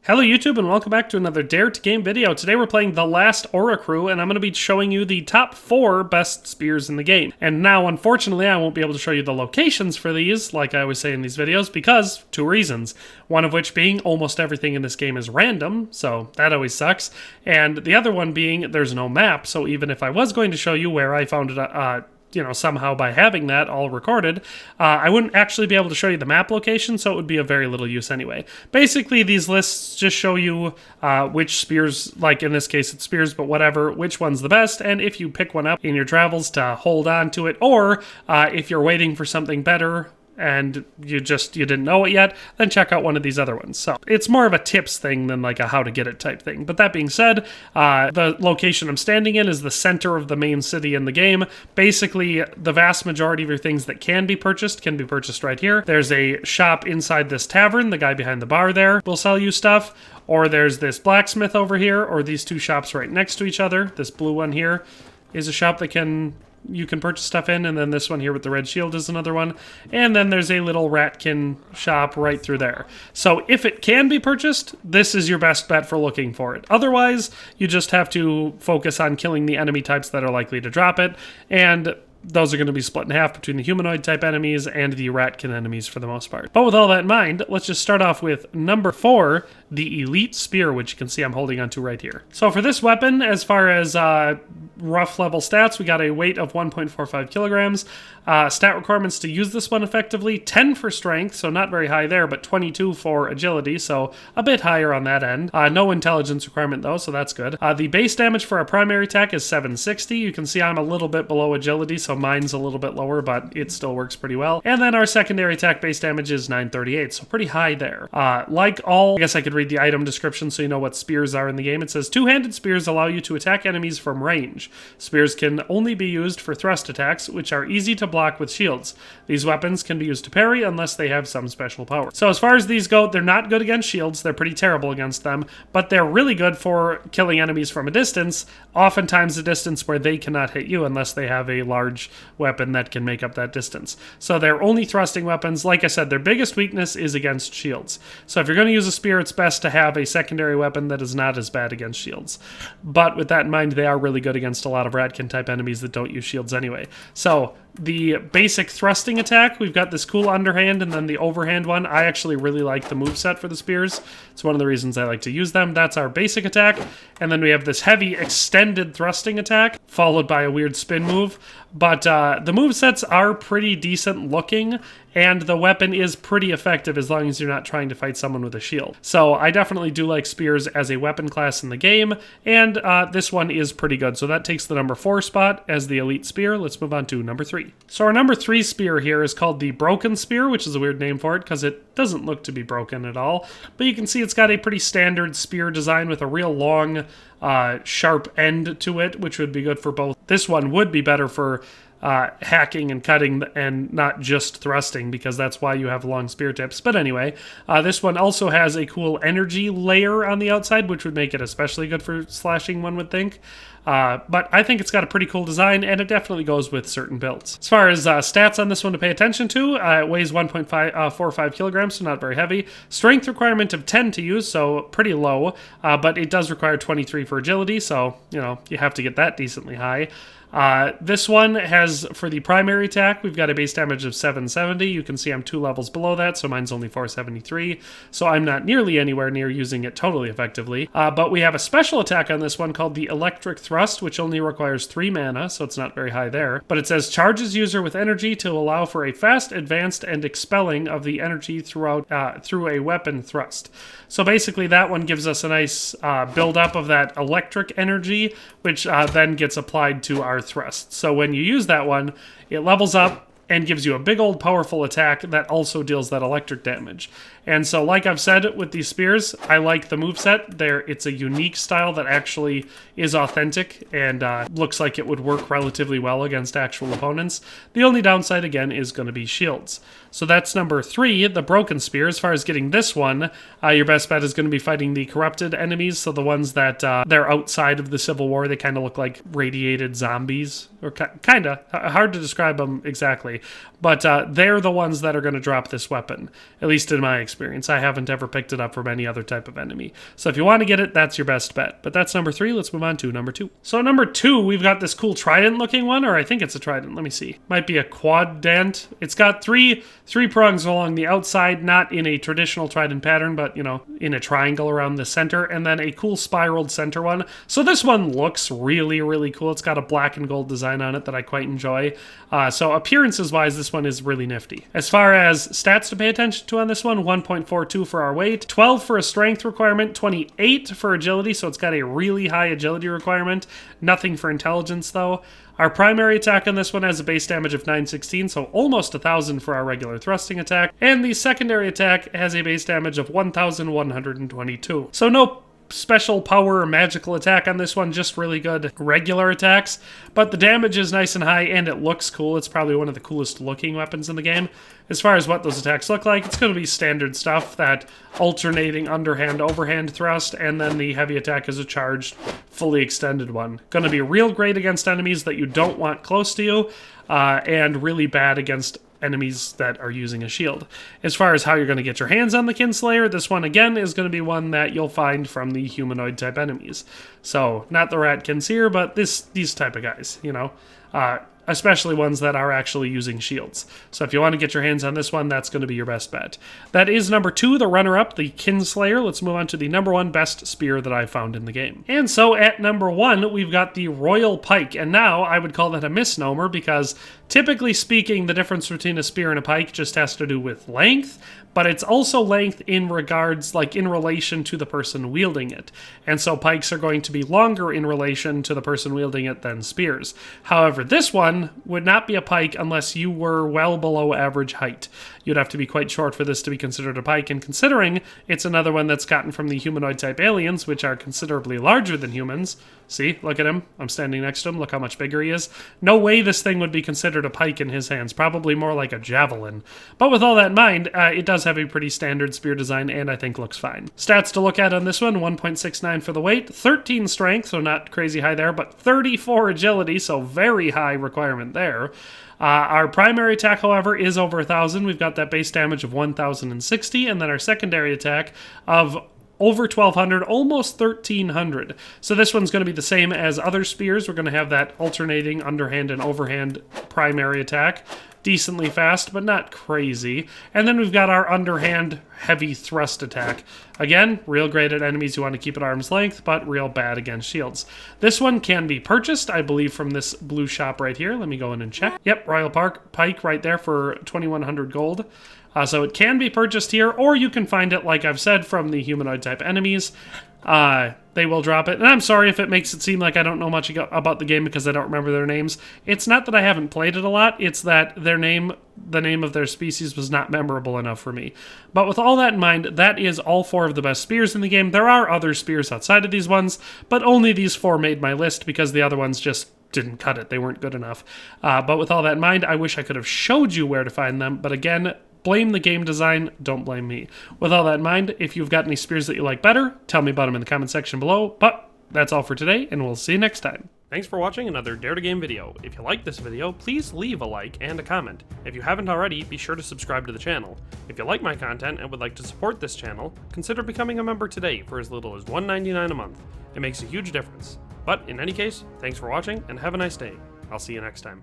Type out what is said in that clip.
Hello YouTube and welcome back to another Dare to Game video. Today we're playing the Last Oricru and I'm going to be showing you the top 4 best spears in the game. And now unfortunately I won't be able to show you the locations for these like I always say in these videos because 2 reasons. One of which being almost everything in this game is random, so that always sucks. And the other one being there's no map, so even if I was going to show you where I found it somehow by having that all recorded, I wouldn't actually be able to show you the map location, so it would be of very little use anyway. Basically, these lists just show you which spears, like in this case it's spears, but whatever, which one's the best, and if you pick one up in your travels to hold on to it, or if you're waiting for something better, and you didn't know it yet, then check out one of these other ones. So it's more of a tips thing than like a how to get it type thing. But that being said, the location I'm standing in is the center of the main city in the game. Basically, the vast majority of your things that can be purchased right here. There's a shop inside this tavern. The guy behind the bar there will sell you stuff. Or there's this blacksmith over here, or these 2 shops right next to each other. This blue one here is a shop that you can purchase stuff in, and then this one here with the red shield is another one. And then there's a little ratkin shop right through there. So if it can be purchased, this is your best bet for looking for it. Otherwise, you just have to focus on killing the enemy types that are likely to drop it, and those are going to be split in half between the humanoid type enemies and the ratkin enemies for the most part. But with all that in mind, let's just start off with number 4, the Elite Spear, which you can see I'm holding onto right here. So for this weapon, as far as rough level stats, we got a weight of 1.45 kilograms. Stat requirements to use this one effectively, 10 for strength, so not very high there, but 22 for agility, so a bit higher on that end. No intelligence requirement though, so that's good. The base damage for our primary attack is 760. You can see I'm a little bit below agility, so mine's a little bit lower, but it still works pretty well. And then our secondary attack base damage is 938, so pretty high there. I guess I could read the item description so you know what spears are in the game. It says, 2-handed spears allow you to attack enemies from range. Spears can only be used for thrust attacks, which are easy to block with shields. These weapons can be used to parry unless they have some special power. So as far as these go, they're not good against shields. They're pretty terrible against them, but they're really good for killing enemies from a distance, oftentimes a distance where they cannot hit you unless they have a large weapon that can make up that distance. So they're only thrusting weapons. Like I said, their biggest weakness is against shields. So if you're going to use a spear, it's best to have a secondary weapon that is not as bad against shields. But with that in mind, they are really good against a lot of ratkin type enemies that don't use shields anyway. So the basic thrusting attack, we've got this cool underhand and then the overhand one. I actually really like the moveset for the spears. It's one of the reasons I like to use them. That's our basic attack. And then we have this heavy extended thrusting attack followed by a weird spin move. But the movesets are pretty decent looking, and the weapon is pretty effective as long as you're not trying to fight someone with a shield. So I definitely do like spears as a weapon class in the game, and this one is pretty good. So that takes the number 4 spot as the Elite Spear. Let's move on to number 3. So our number 3 spear here is called the Broken Spear, which is a weird name for it because it doesn't look to be broken at all. But you can see it's got a pretty standard spear design with a real long, sharp end to it, which would be good for both. This one would be better for hacking and cutting and not just thrusting, because that's why you have long spear tips. But anyway, this one also has a cool energy layer on the outside, which would make it especially good for slashing, one would think. But I think it's got a pretty cool design, and it definitely goes with certain builds. As far as stats on this one to pay attention to, it weighs 1.45 kilograms, so not very heavy. Strength requirement of 10 to use, so pretty low, but it does require 23 for agility, so, you have to get that decently high. This one has, for the primary attack, we've got a base damage of 770. You can see I'm 2 levels below that, so mine's only 473. So I'm not nearly anywhere near using it totally effectively. But we have a special attack on this one called the Electric Thrust, which only requires 3 mana, so it's not very high there. But it says, charges user with energy to allow for a fast, advanced, and expelling of the energy through a weapon thrust. So basically that one gives us a nice build-up of that electric energy, which then gets applied to our thrust. So when you use that one, it levels up and gives you a big old powerful attack that also deals that electric damage. And so like I've said with these spears, I like the moveset. It's a unique style that actually is authentic and looks like it would work relatively well against actual opponents. The only downside, again, is going to be shields. So that's number 3, the Broken Spear. As far as getting this one, your best bet is going to be fighting the corrupted enemies, so the ones that they're outside of the Civil War. They kind of look like radiated zombies, or kind of hard to describe them exactly. actually. But they're the ones that are going to drop this weapon, at least in my experience. I haven't ever picked it up from any other type of enemy. So if you want to get it, that's your best bet. But that's number 3. Let's move on to number 2. So number 2, we've got this cool trident-looking one, or I think it's a trident. Let me see. Might be a quadrant. It's got three prongs along the outside, not in a traditional trident pattern, but, you know, in a triangle around the center, and then a cool spiraled center one. So this one looks really, really cool. It's got a black and gold design on it that I quite enjoy. So appearances-wise, this one is really nifty. As far as stats to pay attention to on this one, 1.42 for our weight, 12 for a strength requirement, 28 for agility, so it's got a really high agility requirement. Nothing for intelligence, though. Our primary attack on this one has a base damage of 916, so almost 1,000 for our regular thrusting attack. And the secondary attack has a base damage of 1,122. So no special power or magical attack on this one, just really good regular attacks. But the damage is nice and high, and it looks cool. It's probably one of the coolest looking weapons in the game. As far as what those attacks look like, it's going to be standard stuff, that alternating underhand, overhand thrust, and then the heavy attack is a charged, fully extended one. Going to be real great against enemies that you don't want close to you, and really bad against enemies that are using a shield. As far as how you're going to get your hands on the Kinslayer, this one again is going to be one that you'll find from the humanoid type enemies. So not the Ratkins here, but these type of guys, you know, especially ones that are actually using shields. So if you want to get your hands on this one, that's going to be your best bet. That is number 2, the runner-up, the Kinslayer. Let's move on to the number 1 best spear that I found in the game. And so at number 1, we've got the Royal Pike. And now I would call that a misnomer because typically speaking, the difference between a spear and a pike just has to do with length, but it's also length in regards, like in relation to the person wielding it. And so pikes are going to be longer in relation to the person wielding it than spears. However, this one would not be a pike unless you were well below average height. You'd have to be quite short for this to be considered a pike, and considering it's another one that's gotten from the humanoid type aliens, which are considerably larger than humans. See, look at him. I'm standing next to him. Look how much bigger he is. No way this thing would be considered a pike in his hands. Probably more like a javelin. But with all that in mind, it does have a pretty standard spear design, and I think looks fine. Stats to look at on this one, 1.69 for the weight, 13 strength, so not crazy high there, but 34 agility, so very high requirement there. Our primary attack, however, is over 1,000. We've got that base damage of 1,060, and then our secondary attack of over 1,200, almost 1,300. So this one's going to be the same as other spears. We're going to have that alternating underhand and overhand primary attack. Decently fast, but not crazy. And then we've got our underhand heavy thrust attack. Again, real great at enemies who want to keep at arm's length, but real bad against shields. This one can be purchased, I believe, from this blue shop right here. Let me go in and check. Yep, Royal Pike right there for 2,100 gold. So it can be purchased here, or you can find it, like I've said, from the humanoid type enemies. They will drop it. And I'm sorry if it makes it seem like I don't know much about the game because I don't remember their names. It's not that I haven't played it a lot, it's that the name of their species was not memorable enough for me. But with all that in mind, that is all 4 of the best spears in the game. There are other spears outside of these ones, but only these 4 made my list because the other ones just didn't cut it. They weren't good enough. But with all that in mind, I wish I could have showed you where to find them. But again, blame the game design, don't blame me. With all that in mind, if you've got any spears that you like better, tell me about them in the comment section below. But that's all for today, and we'll see you next time. Thanks for watching another Dare to Game video. If you liked this video, please leave a like and a comment. If you haven't already, be sure to subscribe to the channel. If you like my content and would like to support this channel, consider becoming a member today for as little as $1.99 a month. It makes a huge difference. But in any case, thanks for watching and have a nice day. I'll see you next time.